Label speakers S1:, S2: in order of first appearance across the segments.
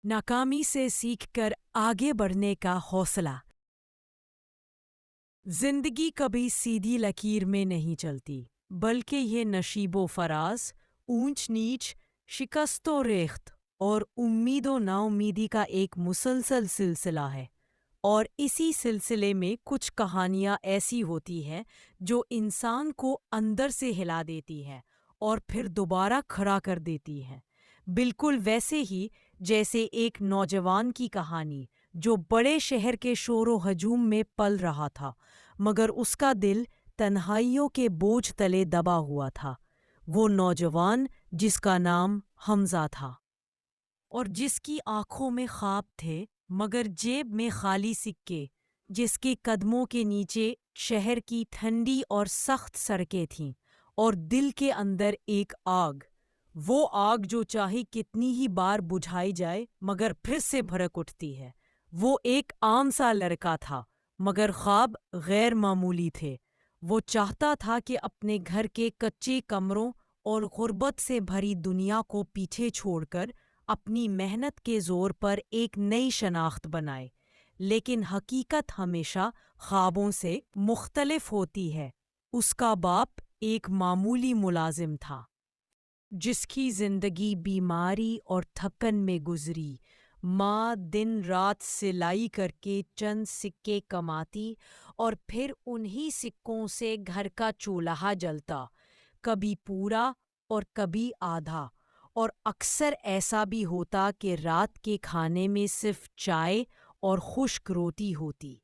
S1: ناکامی سے سیکھ کر آگے بڑھنے کا حوصلہ۔ زندگی کبھی سیدھی لکیر میں نہیں چلتی، بلکہ یہ نشیب و فراز، اونچ نیچ، شکست و ریخت اور امید و نا امیدی کا ایک مسلسل سلسلہ ہے۔ اور اسی سلسلے میں کچھ کہانیاں ایسی ہوتی ہیں جو انسان کو اندر سے ہلا دیتی ہیں اور پھر دوبارہ کھڑا کر دیتی ہیں، بالکل ویسے ہی جیسے ایک نوجوان کی کہانی جو بڑے شہر کے شور و ہجوم میں پل رہا تھا، مگر اس کا دل تنہائیوں کے بوجھ تلے دبا ہوا تھا۔ وہ نوجوان جس کا نام حمزہ تھا اور جس کی آنکھوں میں خواب تھے مگر جیب میں خالی سکے، جس کے قدموں کے نیچے شہر کی ٹھنڈی اور سخت سڑکیں تھیں اور دل کے اندر ایک آگ، وہ آگ جو چاہے کتنی ہی بار بجھائی جائے مگر پھر سے بھڑک اٹھتی ہے۔ وہ ایک عام سا لڑکا تھا مگر خواب غیر معمولی تھے۔ وہ چاہتا تھا کہ اپنے گھر کے کچے کمروں اور غربت سے بھری دنیا کو پیچھے چھوڑ کر اپنی محنت کے زور پر ایک نئی شناخت بنائے، لیکن حقیقت ہمیشہ خوابوں سے مختلف ہوتی ہے۔ اس کا باپ ایک معمولی ملازم تھا جس کی زندگی بیماری اور تھکن میں گزری۔ ماں دن رات سلائی کر کے چند سکے کماتی اور پھر انہی سکوں سے گھر کا چولہا جلتا، کبھی پورا اور کبھی آدھا، اور اکثر ایسا بھی ہوتا کہ رات کے کھانے میں صرف چائے اور خشک روٹی ہوتی،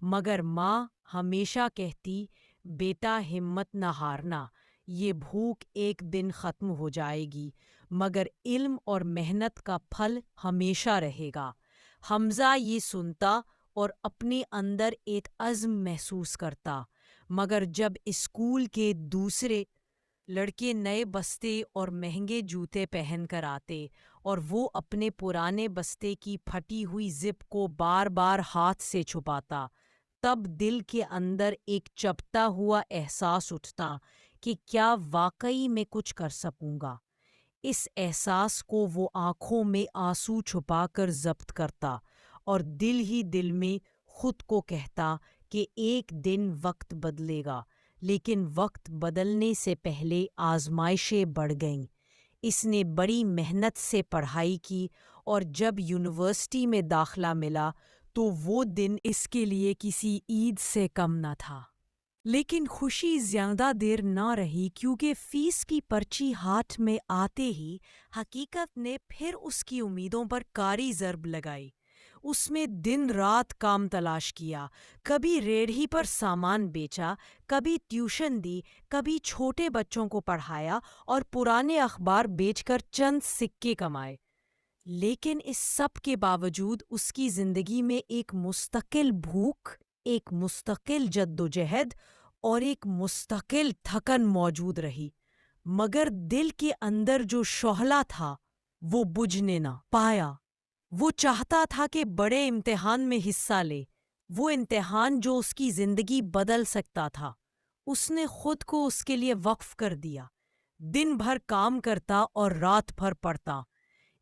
S1: مگر ماں ہمیشہ کہتی، بیٹا ہمت نہ ہارنا، یہ بھوک ایک دن ختم ہو جائے گی، مگر علم اور محنت کا پھل ہمیشہ رہے گا۔ حمزہ یہ سنتا اور اپنے اندر ایک عزم محسوس کرتا، مگر جب اسکول کے دوسرے لڑکے نئے بستے اور مہنگے جوتے پہن کر آتے اور وہ اپنے پرانے بستے کی پھٹی ہوئی زپ کو بار بار ہاتھ سے چھپاتا، تب دل کے اندر ایک چبھتا ہوا احساس اٹھتا کہ کیا واقعی میں کچھ کر سکوں گا۔ اس احساس کو وہ آنکھوں میں آنسو چھپا کر ضبط کرتا اور دل ہی دل میں خود کو کہتا کہ ایک دن وقت بدلے گا، لیکن وقت بدلنے سے پہلے آزمائشیں بڑھ گئیں۔ اس نے بڑی محنت سے پڑھائی کی اور جب یونیورسٹی میں داخلہ ملا تو وہ دن اس کے لیے کسی عید سے کم نہ تھا۔ لیکن خوشی زیادہ دیر نہ رہی، کیونکہ فیس کی پرچی ہاتھ میں آتے ہی حقیقت نے پھر اس کی امیدوں پر کاری ضرب لگائی۔ اس میں دن رات کام تلاش کیا، کبھی ریڑھی پر سامان بیچا، کبھی ٹیوشن دی، کبھی چھوٹے بچوں کو پڑھایا اور پرانے اخبار بیچ کر چند سکے کمائے۔ لیکن اس سب کے باوجود اس کی زندگی میں ایک مستقل بھوک، ایک مستقل جدوجہد اور ایک مستقل تھکن موجود رہی، مگر دل کے اندر جو شعلہ تھا وہ بجھنے نہ پایا۔ وہ چاہتا تھا کہ بڑے امتحان میں حصہ لے، وہ امتحان جو اس کی زندگی بدل سکتا تھا۔ اس نے خود کو اس کے لیے وقف کر دیا، دن بھر کام کرتا اور رات بھر پڑھتا،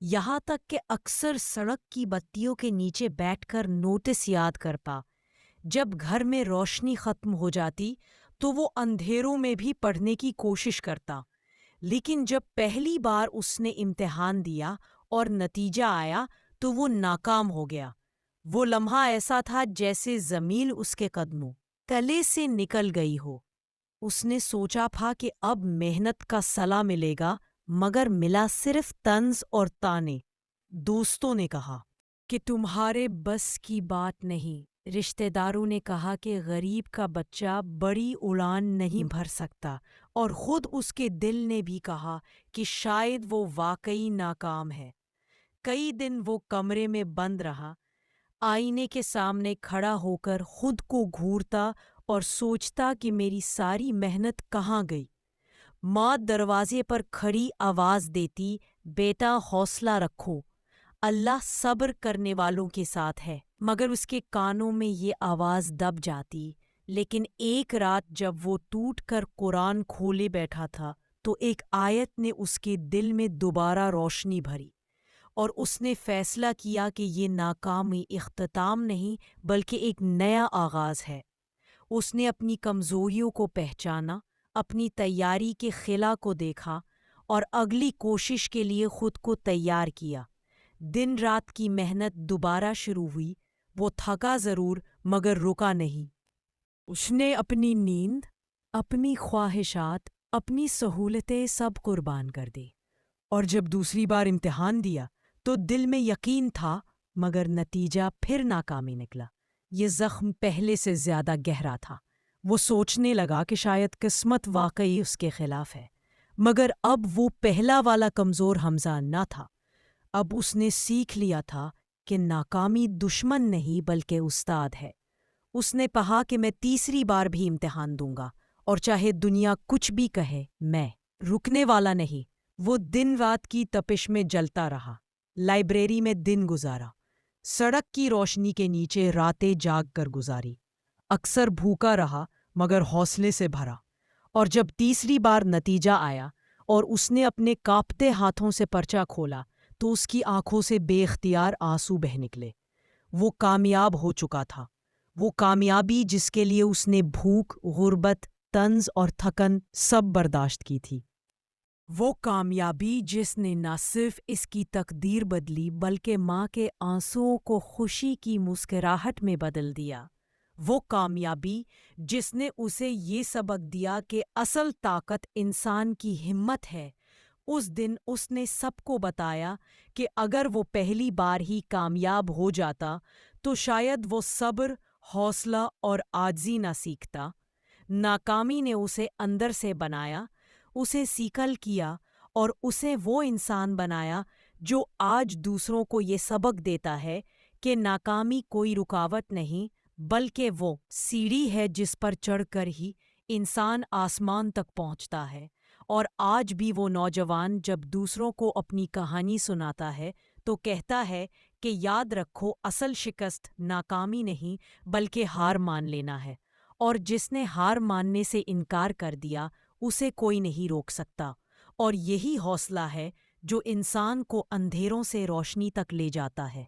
S1: یہاں تک کہ اکثر سڑک کی بتیوں کے نیچے بیٹھ کر نوٹس یاد کرتا۔ جب گھر میں روشنی ختم ہو جاتی تو وہ اندھیروں میں بھی پڑھنے کی کوشش کرتا، لیکن جب پہلی بار اس نے امتحان دیا اور نتیجہ آیا تو وہ ناکام ہو گیا۔ وہ لمحہ ایسا تھا جیسے زمین اس کے قدموں تلے سے نکل گئی ہو۔ اس نے سوچا تھا کہ اب محنت کا صلہ ملے گا، مگر ملا صرف طنز اور طعنے۔ دوستوں نے کہا کہ تمہارے بس کی بات نہیں، رشتہ داروں نے کہا کہ غریب کا بچہ بڑی اڑان نہیں بھر سکتا، اور خود اس کے دل نے بھی کہا کہ شاید وہ واقعی ناکام ہے۔ کئی دن وہ کمرے میں بند رہا، آئینے کے سامنے کھڑا ہو کر خود کو گھورتا اور سوچتا کہ میری ساری محنت کہاں گئی۔ ماں دروازے پر کھڑی آواز دیتی، بیٹا حوصلہ رکھو، اللہ صبر کرنے والوں کے ساتھ ہے، مگر اس کے کانوں میں یہ آواز دب جاتی۔ لیکن ایک رات جب وہ ٹوٹ کر قرآن کھولے بیٹھا تھا تو ایک آیت نے اس کے دل میں دوبارہ روشنی بھری۔ اور اس نے فیصلہ کیا کہ یہ ناکامی اختتام نہیں بلکہ ایک نیا آغاز ہے۔ اس نے اپنی کمزوریوں کو پہچانا، اپنی تیاری کے خلا کو دیکھا اور اگلی کوشش کے لیے خود کو تیار کیا۔ دن رات کی محنت دوبارہ شروع ہوئی۔ وہ تھکا ضرور مگر رکا نہیں۔ اس نے اپنی نیند، اپنی خواہشات، اپنی سہولتیں سب قربان کر دی، اور جب دوسری بار امتحان دیا تو دل میں یقین تھا مگر نتیجہ پھر ناکامی نکلا۔ یہ زخم پہلے سے زیادہ گہرا تھا۔ وہ سوچنے لگا کہ شاید قسمت واقعی اس کے خلاف ہے، مگر اب وہ پہلا والا کمزور حمزہ نہ تھا۔ اب اس نے سیکھ لیا تھا کہ ناکامی دشمن نہیں بلکہ استاد ہے۔ اس نے کہا کہ میں تیسری بار بھی امتحان دوں گا، اور چاہے دنیا کچھ بھی کہے میں رکنے والا نہیں۔ وہ دن رات کی تپش میں جلتا رہا، لائبریری میں دن گزارا، سڑک کی روشنی کے نیچے راتیں جاگ کر گزاری، اکثر بھوکا رہا مگر حوصلے سے بھرا۔ اور جب تیسری بار نتیجہ آیا اور اس نے اپنے کانپتے ہاتھوں سے پرچہ کھولا تو اس کی آنکھوں سے بے اختیار آنسو بہہ نکلے۔ وہ کامیاب ہو چکا تھا، وہ کامیابی جس کے لیے اس نے بھوک، غربت، طنز اور تھکن سب برداشت کی تھی۔ وہ کامیابی جس نے نہ صرف اس کی تقدیر بدلی بلکہ ماں کے آنسوؤں کو خوشی کی مسکراہٹ میں بدل دیا۔ وہ کامیابی جس نے اسے یہ سبق دیا کہ اصل طاقت انسان کی ہمت ہے۔ اس دن اس نے سب کو بتایا کہ اگر وہ پہلی بار ہی کامیاب ہو جاتا تو شاید وہ صبر، حوصلہ اور عاجزی نہ سیکھتا۔ ناکامی نے اسے اندر سے بنایا، اسے سیکل کیا اور اسے وہ انسان بنایا جو آج دوسروں کو یہ سبق دیتا ہے کہ ناکامی کوئی رکاوٹ نہیں بلکہ وہ سیڑھی ہے جس پر چڑھ کر ہی انسان آسمان تک پہنچتا ہے۔ اور آج بھی وہ نوجوان جب دوسروں کو اپنی کہانی سناتا ہے تو کہتا ہے کہ یاد رکھو، اصل شکست ناکامی نہیں بلکہ ہار مان لینا ہے، اور جس نے ہار ماننے سے انکار کر دیا اسے کوئی نہیں روک سکتا۔ اور یہی حوصلہ ہے جو انسان کو اندھیروں سے روشنی تک لے جاتا ہے۔